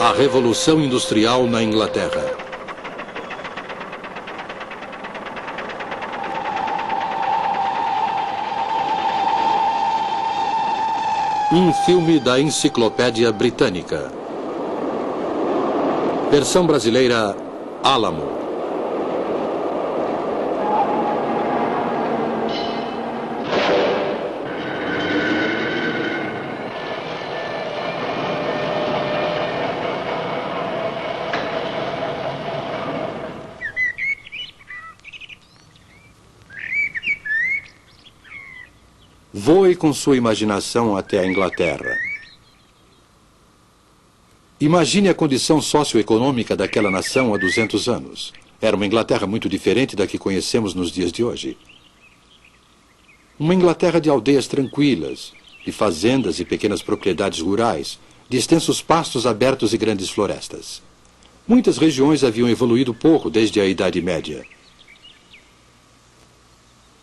A Revolução Industrial na Inglaterra. Um filme da Enciclopédia Britânica. Versão brasileira, Álamo. Voe com sua imaginação até a Inglaterra. Imagine a condição socioeconômica daquela nação há 200 anos. Era uma Inglaterra muito diferente da que conhecemos nos dias de hoje. Uma Inglaterra de aldeias tranquilas, de fazendas e pequenas propriedades rurais, de extensos pastos abertos e grandes florestas. Muitas regiões haviam evoluído pouco desde a Idade Média.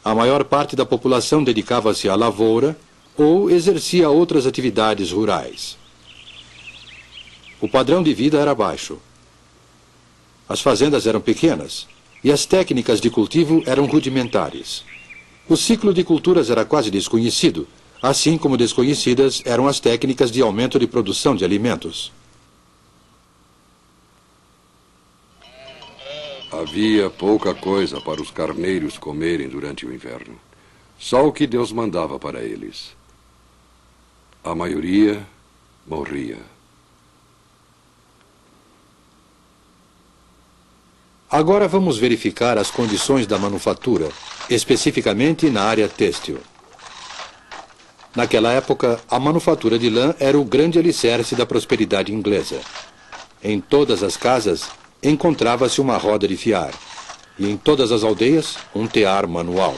A maior parte da população dedicava-se à lavoura ou exercia outras atividades rurais. O padrão de vida era baixo. As fazendas eram pequenas e as técnicas de cultivo eram rudimentares. O ciclo de culturas era quase desconhecido, assim como desconhecidas eram as técnicas de aumento de produção de alimentos. Havia pouca coisa para os carneiros comerem durante o inverno. Só o que Deus mandava para eles. A maioria morria. Agora vamos verificar as condições da manufatura, especificamente na área têxtil. Naquela época, a manufatura de lã era o grande alicerce da prosperidade inglesa. Em todas as casas, encontrava-se uma roda de fiar, e em todas as aldeias, um tear manual.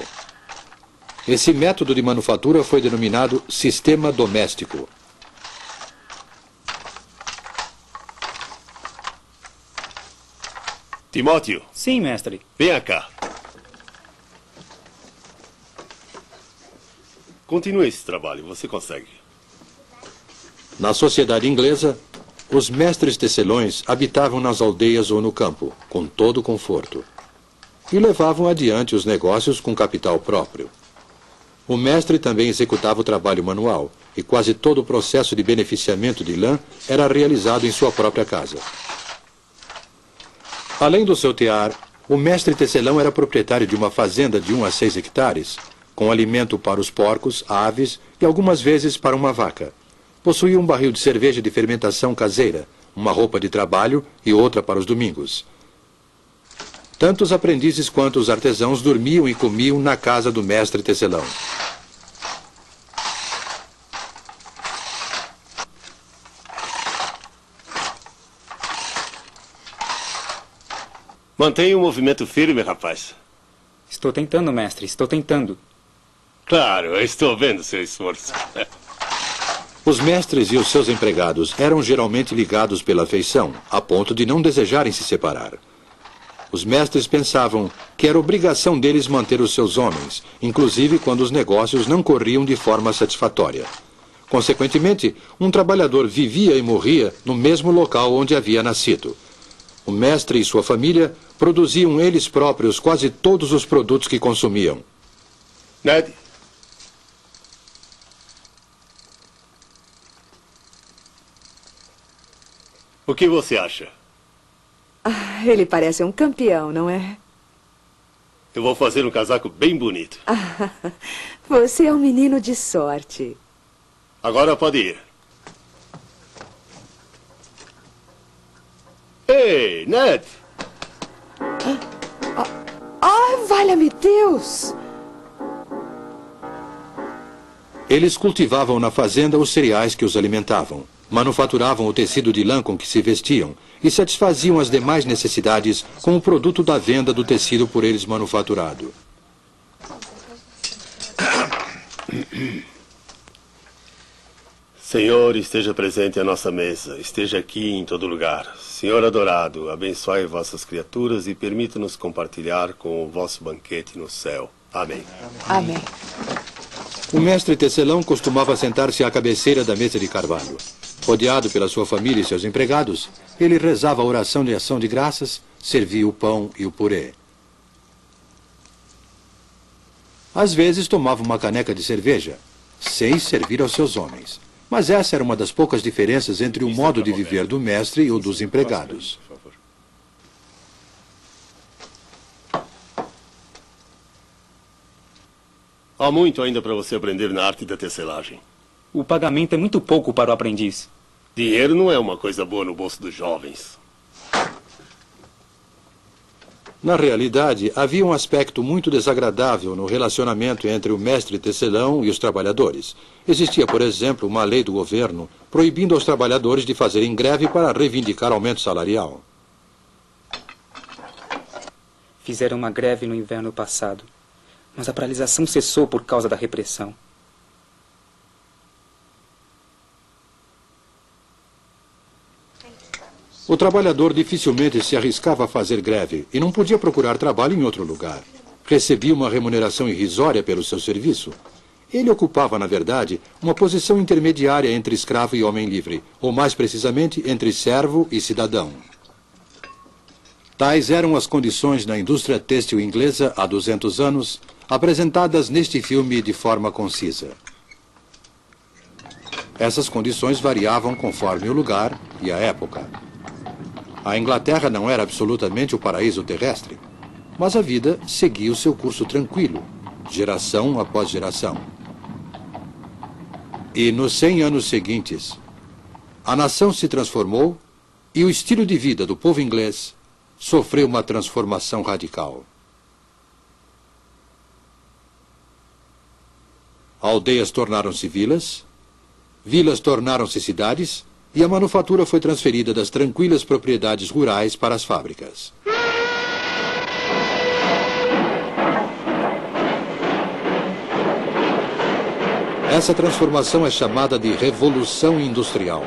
Esse método de manufatura foi denominado sistema doméstico. Timóteo. Sim, mestre. Venha cá. Continue esse trabalho, você consegue. Na sociedade inglesa, os mestres tecelões habitavam nas aldeias ou no campo, com todo o conforto, e levavam adiante os negócios com capital próprio. O mestre também executava o trabalho manual, e quase todo o processo de beneficiamento de lã era realizado em sua própria casa. Além do seu tear, o mestre tecelão era proprietário de uma fazenda de 1 a 6 hectares, com alimento para os porcos, aves e algumas vezes para uma vaca. Possuía um barril de cerveja de fermentação caseira, uma roupa de trabalho e outra para os domingos. Tanto os aprendizes quanto os artesãos dormiam e comiam na casa do mestre tecelão. Mantenha o movimento firme, rapaz. Estou tentando, mestre, estou tentando. Claro, eu estou vendo seu esforço. Os mestres e os seus empregados eram geralmente ligados pela afeição, a ponto de não desejarem se separar. Os mestres pensavam que era obrigação deles manter os seus homens, inclusive quando os negócios não corriam de forma satisfatória. Consequentemente, um trabalhador vivia e morria no mesmo local onde havia nascido. O mestre e sua família produziam eles próprios quase todos os produtos que consumiam. Ned? O que você acha? Ah, ele parece um campeão, não é? Eu vou fazer um casaco bem bonito. Ah, você é um menino de sorte. Agora pode ir. Ei, Ned! Valha-me Deus! Eles cultivavam na fazenda os cereais que os alimentavam, manufaturavam o tecido de lã com que se vestiam e satisfaziam as demais necessidades com o produto da venda do tecido por eles manufaturado. Senhor, esteja presente à nossa mesa, esteja aqui em todo lugar. Senhor adorado, abençoe vossas criaturas e permita-nos compartilhar com o vosso banquete no céu. Amém. Amém. O mestre tecelão costumava sentar-se à cabeceira da mesa de carvalho. Rodeado pela sua família e seus empregados, ele rezava a oração de ação de graças, servia o pão e o purê. Às vezes tomava uma caneca de cerveja, sem servir aos seus homens. Mas essa era uma das poucas diferenças entre o modo de viver do mestre e o dos empregados. Há muito ainda para você aprender na arte da tecelagem. O pagamento é muito pouco para o aprendiz. Dinheiro não é uma coisa boa no bolso dos jovens. Na realidade, havia um aspecto muito desagradável no relacionamento entre o mestre tecelão e os trabalhadores. Existia, por exemplo, uma lei do governo proibindo aos trabalhadores de fazerem greve para reivindicar aumento salarial. Fizeram uma greve no inverno passado, mas a paralisação cessou por causa da repressão. O trabalhador dificilmente se arriscava a fazer greve e não podia procurar trabalho em outro lugar. Recebia uma remuneração irrisória pelo seu serviço. Ele ocupava, na verdade, uma posição intermediária entre escravo e homem livre, ou mais precisamente, entre servo e cidadão. Tais eram as condições na indústria têxtil inglesa há 200 anos, apresentadas neste filme de forma concisa. Essas condições variavam conforme o lugar e a época. A Inglaterra não era absolutamente o paraíso terrestre, mas a vida seguia o seu curso tranquilo, geração após geração. E nos 100 anos seguintes, a nação se transformou e o estilo de vida do povo inglês sofreu uma transformação radical. Aldeias tornaram-se vilas, vilas tornaram-se cidades, e a manufatura foi transferida das tranquilas propriedades rurais para as fábricas. Essa transformação é chamada de Revolução Industrial.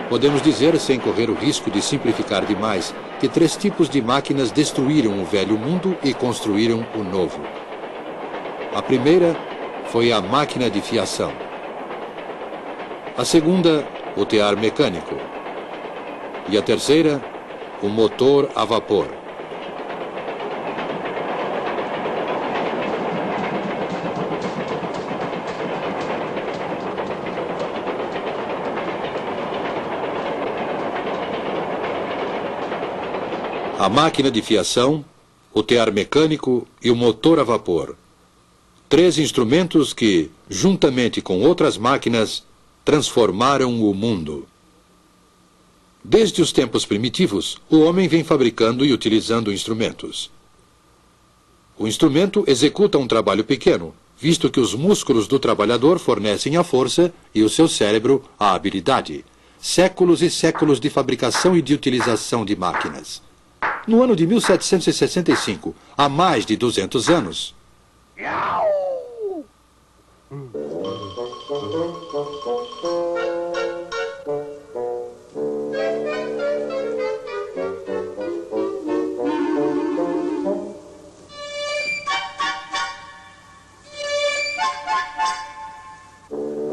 Podemos dizer, sem correr o risco de simplificar demais, que 3 tipos de máquinas destruíram o velho mundo e construíram o novo. A primeira foi a máquina de fiação. A segunda, o tear mecânico. E a terceira, o motor a vapor. A máquina de fiação, o tear mecânico e o motor a vapor. 3 instrumentos que, juntamente com outras máquinas, transformaram o mundo. Desde os tempos primitivos, o homem vem fabricando e utilizando instrumentos. O instrumento executa um trabalho pequeno, visto que os músculos do trabalhador fornecem a força e o seu cérebro a habilidade. Séculos e séculos de fabricação e de utilização de máquinas. No ano de 1765, há mais de 200 anos,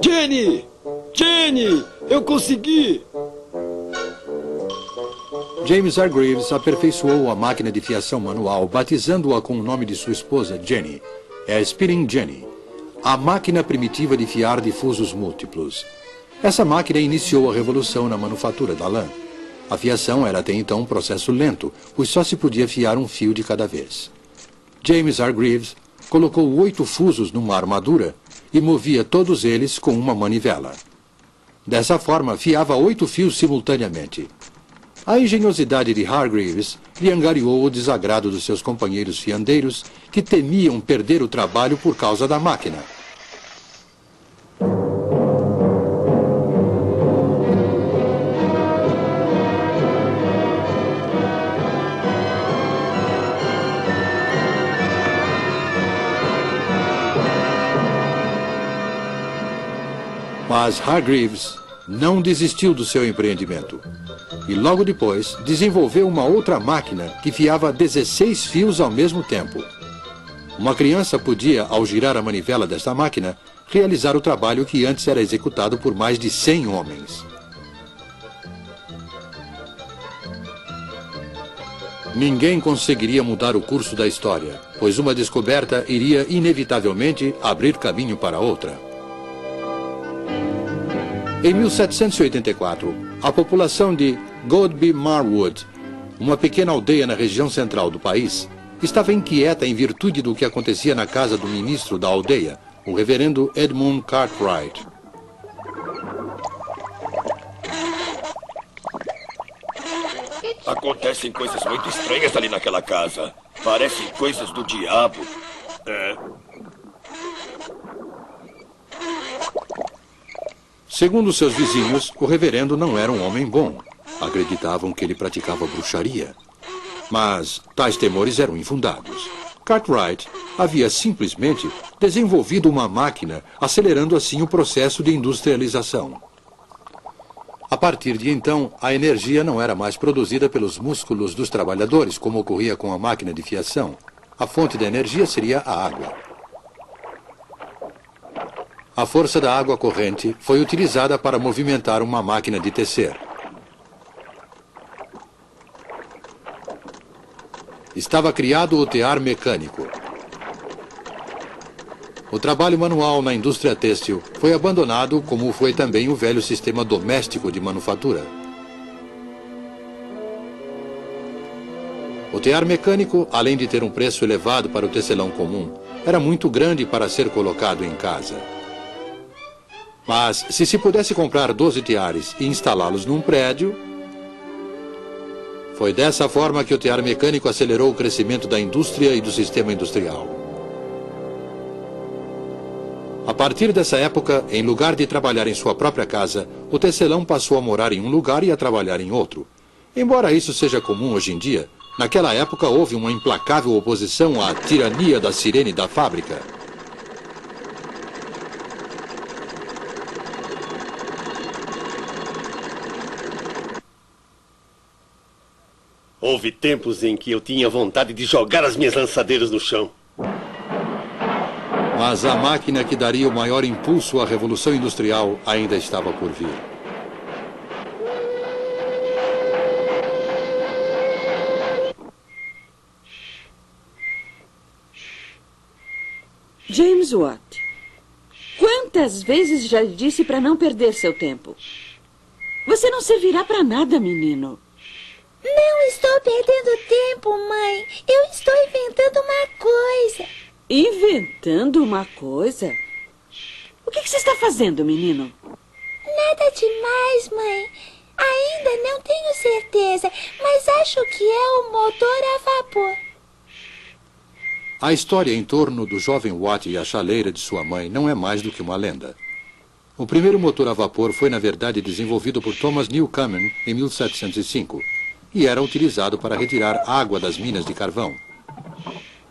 Jenny! Jenny! Eu consegui! James Hargreaves aperfeiçoou a máquina de fiação manual, batizando-a com o nome de sua esposa, Jenny. É a Spinning Jenny, a máquina primitiva de fiar difusos múltiplos. Essa máquina iniciou a revolução na manufatura da lã. A fiação era até então um processo lento, pois só se podia fiar um fio de cada vez. James Hargreaves colocou 8 fusos numa armadura e movia todos eles com uma manivela. Dessa forma, fiava 8 fios simultaneamente. A engenhosidade de Hargreaves lhe angariou o desagrado dos seus companheiros fiandeiros, que temiam perder o trabalho por causa da máquina. Mas Hargreaves não desistiu do seu empreendimento. E logo depois desenvolveu uma outra máquina que fiava 16 fios ao mesmo tempo. Uma criança podia, ao girar a manivela desta máquina, realizar o trabalho que antes era executado por mais de 100 homens. Ninguém conseguiria mudar o curso da história, pois uma descoberta iria inevitavelmente abrir caminho para outra. Em 1784, a população de Godby Marwood, uma pequena aldeia na região central do país, estava inquieta em virtude do que acontecia na casa do ministro da aldeia, o reverendo Edmund Cartwright. Acontecem coisas muito estranhas ali naquela casa. Parecem coisas do diabo. Segundo seus vizinhos, o reverendo não era um homem bom. Acreditavam que ele praticava bruxaria. Mas tais temores eram infundados. Cartwright havia simplesmente desenvolvido uma máquina, acelerando assim o processo de industrialização. A partir de então, a energia não era mais produzida pelos músculos dos trabalhadores, como ocorria com a máquina de fiação. A fonte da energia seria a água. A força da água corrente foi utilizada para movimentar uma máquina de tecer. Estava criado o tear mecânico. O trabalho manual na indústria têxtil foi abandonado, como foi também o velho sistema doméstico de manufatura. O tear mecânico, além de ter um preço elevado para o tecelão comum, era muito grande para ser colocado em casa. Mas, se se pudesse comprar 12 teares e instalá-los num prédio, foi dessa forma que o tear mecânico acelerou o crescimento da indústria e do sistema industrial. A partir dessa época, em lugar de trabalhar em sua própria casa, o tecelão passou a morar em um lugar e a trabalhar em outro. Embora isso seja comum hoje em dia, naquela época houve uma implacável oposição à tirania da sirene da fábrica. Houve tempos em que eu tinha vontade de jogar as minhas lançadeiras no chão. Mas a máquina que daria o maior impulso à Revolução Industrial ainda estava por vir. James Watt, quantas vezes já lhe disse para não perder seu tempo? Você não servirá para nada, menino. Não estou perdendo tempo, mãe. Eu estou inventando uma coisa. Inventando uma coisa? O que você está fazendo, menino? Nada demais, mãe. Ainda não tenho certeza, mas acho que é um motor a vapor. A história em torno do jovem Watt e a chaleira de sua mãe não é mais do que uma lenda. O primeiro motor a vapor foi, na verdade, desenvolvido por Thomas Newcomen em 1705 e era utilizado para retirar água das minas de carvão.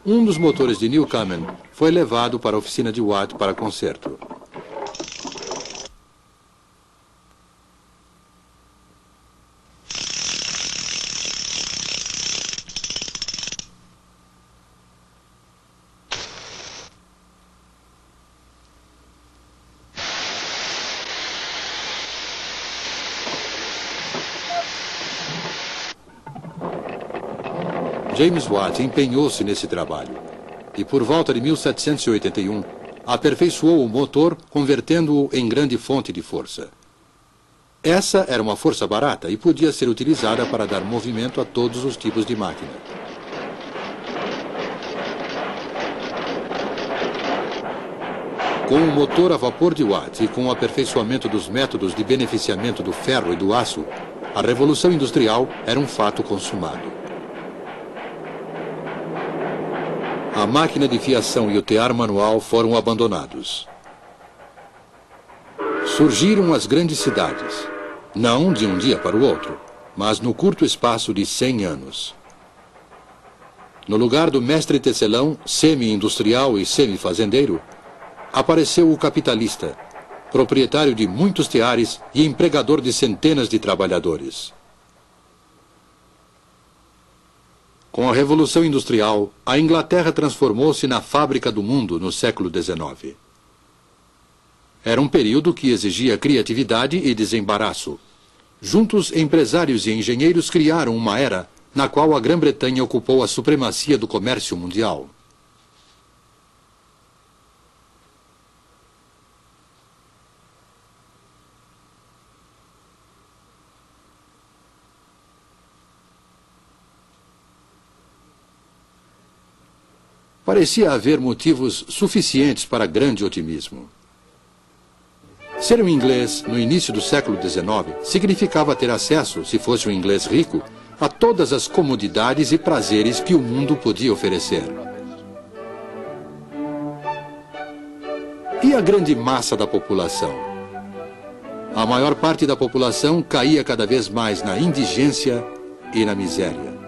Um dos motores de Newcomen foi levado para a oficina de Watt para conserto. James Watt empenhou-se nesse trabalho e, por volta de 1781, aperfeiçoou o motor, convertendo-o em grande fonte de força. Essa era uma força barata e podia ser utilizada para dar movimento a todos os tipos de máquina. Com o motor a vapor de Watt e com o aperfeiçoamento dos métodos de beneficiamento do ferro e do aço, a Revolução Industrial era um fato consumado. A máquina de fiação e o tear manual foram abandonados. Surgiram as grandes cidades, não de um dia para o outro, mas no curto espaço de 100 anos. No lugar do mestre tecelão, semi-industrial e semi-fazendeiro, apareceu o capitalista, proprietário de muitos teares e empregador de centenas de trabalhadores. Com a Revolução Industrial, a Inglaterra transformou-se na fábrica do mundo no século XIX. Era um período que exigia criatividade e desembaraço. Juntos, empresários e engenheiros criaram uma era na qual a Grã-Bretanha ocupou a supremacia do comércio mundial. Parecia haver motivos suficientes para grande otimismo. Ser um inglês no início do século XIX significava ter acesso, se fosse um inglês rico, a todas as comodidades e prazeres que o mundo podia oferecer. E a grande massa da população? A maior parte da população caía cada vez mais na indigência e na miséria.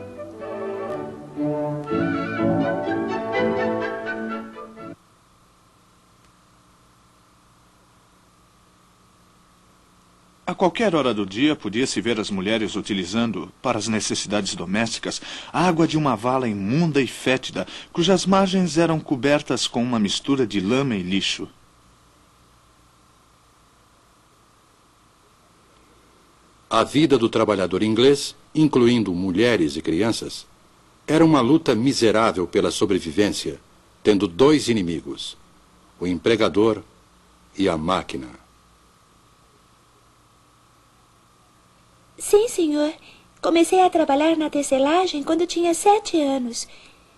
A qualquer hora do dia podia-se ver as mulheres utilizando, para as necessidades domésticas, a água de uma vala imunda e fétida, cujas margens eram cobertas com uma mistura de lama e lixo. A vida do trabalhador inglês, incluindo mulheres e crianças, era uma luta miserável pela sobrevivência, tendo dois inimigos: o empregador e a máquina. Sim, senhor. Comecei a trabalhar na tecelagem quando tinha 7 anos.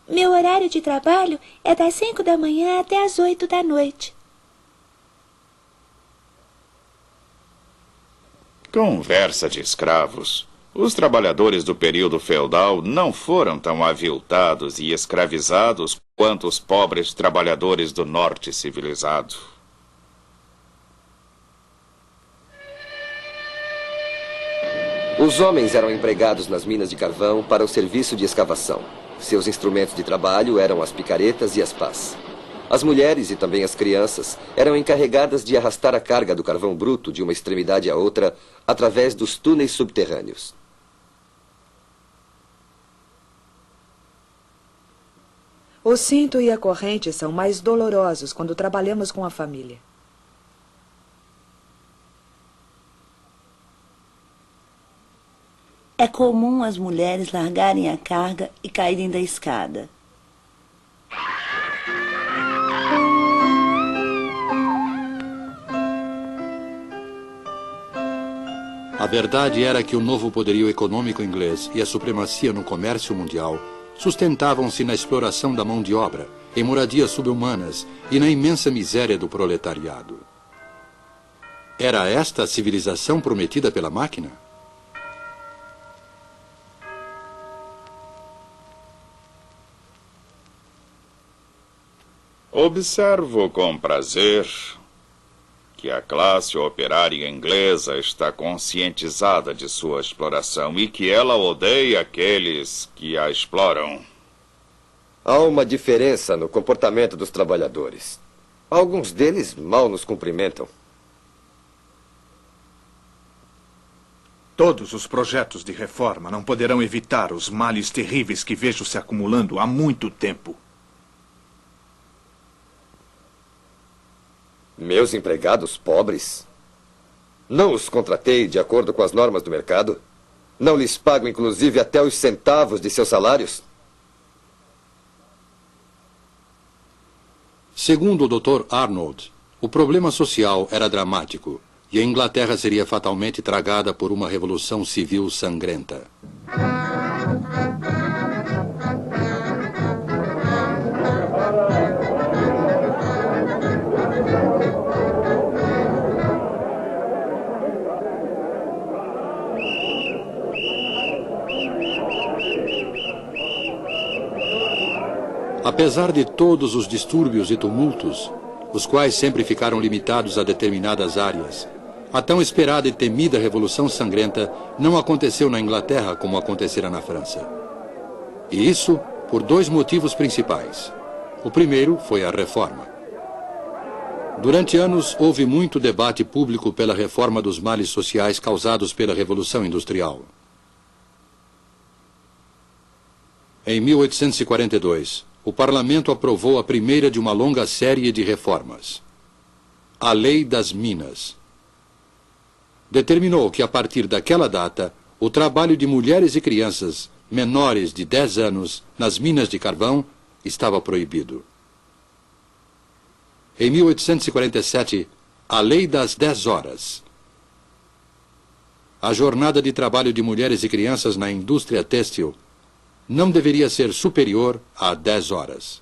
Meu horário de trabalho é das 5 da manhã até as 8 da noite. Conversa de escravos. Os trabalhadores do período feudal não foram tão aviltados e escravizados quanto os pobres trabalhadores do norte civilizado. Os homens eram empregados nas minas de carvão para o serviço de escavação. Seus instrumentos de trabalho eram as picaretas e as pás. As mulheres e também as crianças eram encarregadas de arrastar a carga do carvão bruto de uma extremidade à outra através dos túneis subterrâneos. O cinto e a corrente são mais dolorosos quando trabalhamos com a família. É comum as mulheres largarem a carga e caírem da escada. A verdade era que o novo poderio econômico inglês e a supremacia no comércio mundial sustentavam-se na exploração da mão de obra, em moradias subhumanas e na imensa miséria do proletariado. Era esta a civilização prometida pela máquina? Observo com prazer que a classe operária inglesa está conscientizada de sua exploração e que ela odeia aqueles que a exploram. Há uma diferença no comportamento dos trabalhadores. Alguns deles mal nos cumprimentam. Todos os projetos de reforma não poderão evitar os males terríveis que vejo se acumulando há muito tempo. Meus empregados pobres? Não os contratei de acordo com as normas do mercado? Não lhes pago, inclusive, até os centavos de seus salários? Segundo o Dr. Arnold, o problema social era dramático e a Inglaterra seria fatalmente tragada por uma revolução civil sangrenta. Apesar de todos os distúrbios e tumultos, os quais sempre ficaram limitados a determinadas áreas, a tão esperada e temida Revolução Sangrenta não aconteceu na Inglaterra como acontecera na França. E isso por dois motivos principais. O primeiro foi a reforma. Durante anos, houve muito debate público pela reforma dos males sociais causados pela Revolução Industrial. Em 1842, o Parlamento aprovou a primeira de uma longa série de reformas. a Lei das Minas. Determinou que, a partir daquela data, o trabalho de mulheres e crianças menores de 10 anos nas minas de carvão estava proibido. Em 1847, a Lei das 10 Horas. A jornada de trabalho de mulheres e crianças na indústria têxtil não deveria ser superior a 10 horas.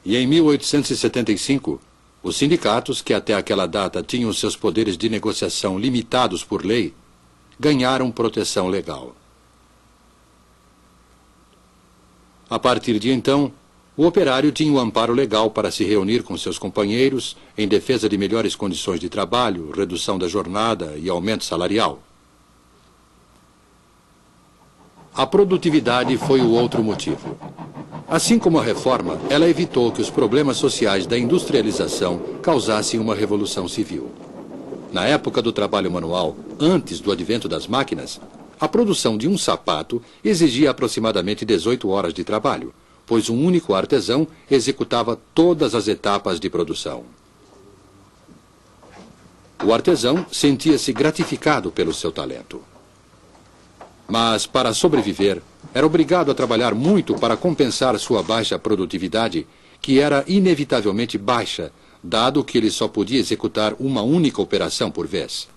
E em 1875, os sindicatos, que até aquela data tinham seus poderes de negociação limitados por lei, ganharam proteção legal. A partir de então, o operário tinha o amparo legal para se reunir com seus companheiros em defesa de melhores condições de trabalho, redução da jornada e aumento salarial. A produtividade foi o outro motivo. Assim como a reforma, ela evitou que os problemas sociais da industrialização causassem uma revolução civil. Na época do trabalho manual, antes do advento das máquinas, a produção de um sapato exigia aproximadamente 18 horas de trabalho, pois um único artesão executava todas as etapas de produção. O artesão sentia-se gratificado pelo seu talento. Mas, para sobreviver, era obrigado a trabalhar muito para compensar sua baixa produtividade, que era inevitavelmente baixa, dado que ele só podia executar uma única operação por vez.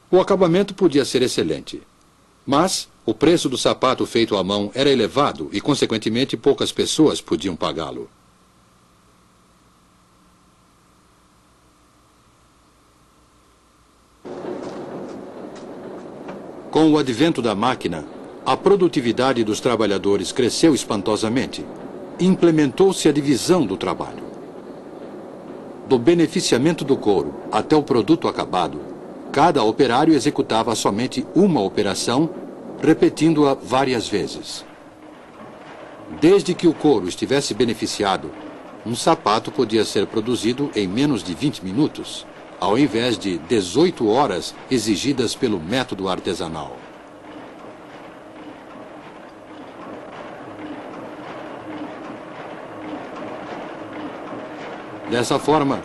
O acabamento podia ser excelente, mas o preço do sapato feito à mão era elevado e, consequentemente, poucas pessoas podiam pagá-lo. Com o advento da máquina, a produtividade dos trabalhadores cresceu espantosamente. Implementou-se a divisão do trabalho. Do beneficiamento do couro até o produto acabado, cada operário executava somente uma operação, repetindo-a várias vezes. Desde que o couro estivesse beneficiado, um sapato podia ser produzido em menos de 20 minutos, ao invés de 18 horas exigidas pelo método artesanal. Dessa forma,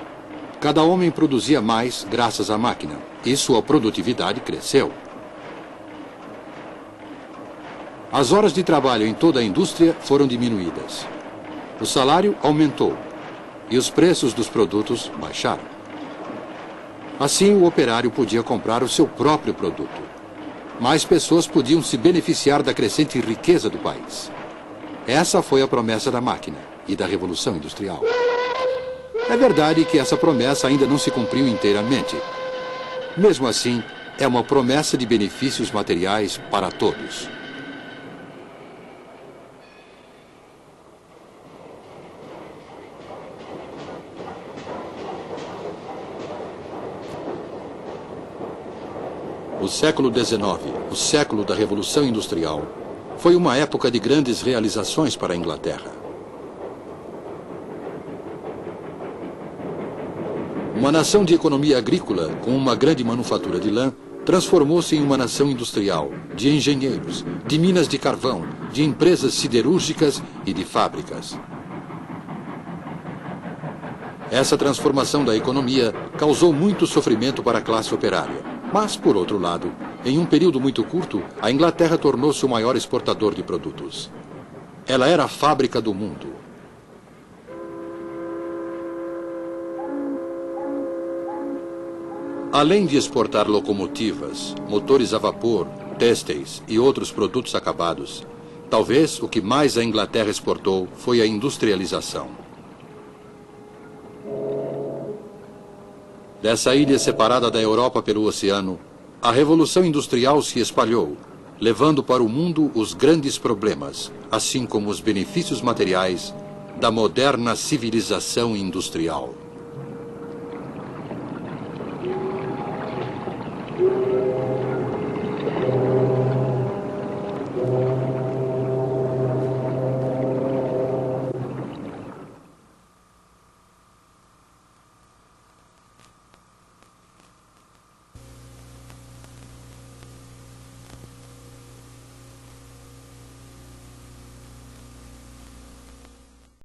cada homem produzia mais graças à máquina, e sua produtividade cresceu. As horas de trabalho em toda a indústria foram diminuídas. O salário aumentou, e os preços dos produtos baixaram. Assim, o operário podia comprar o seu próprio produto. Mais pessoas podiam se beneficiar da crescente riqueza do país. Essa foi a promessa da máquina e da Revolução Industrial. É verdade que essa promessa ainda não se cumpriu inteiramente. Mesmo assim, é uma promessa de benefícios materiais para todos. O século XIX, o século da Revolução Industrial, foi uma época de grandes realizações para a Inglaterra. Uma nação de economia agrícola, com uma grande manufatura de lã, transformou-se em uma nação industrial, de engenheiros, de minas de carvão, de empresas siderúrgicas e de fábricas. Essa transformação da economia causou muito sofrimento para a classe operária. Mas, por outro lado, em um período muito curto, a Inglaterra tornou-se o maior exportador de produtos. Ela era a fábrica do mundo. Além de exportar locomotivas, motores a vapor, têxteis e outros produtos acabados, talvez o que mais a Inglaterra exportou foi a industrialização. Dessa ilha separada da Europa pelo oceano, a Revolução Industrial se espalhou, levando para o mundo os grandes problemas, assim como os benefícios materiais da moderna civilização industrial.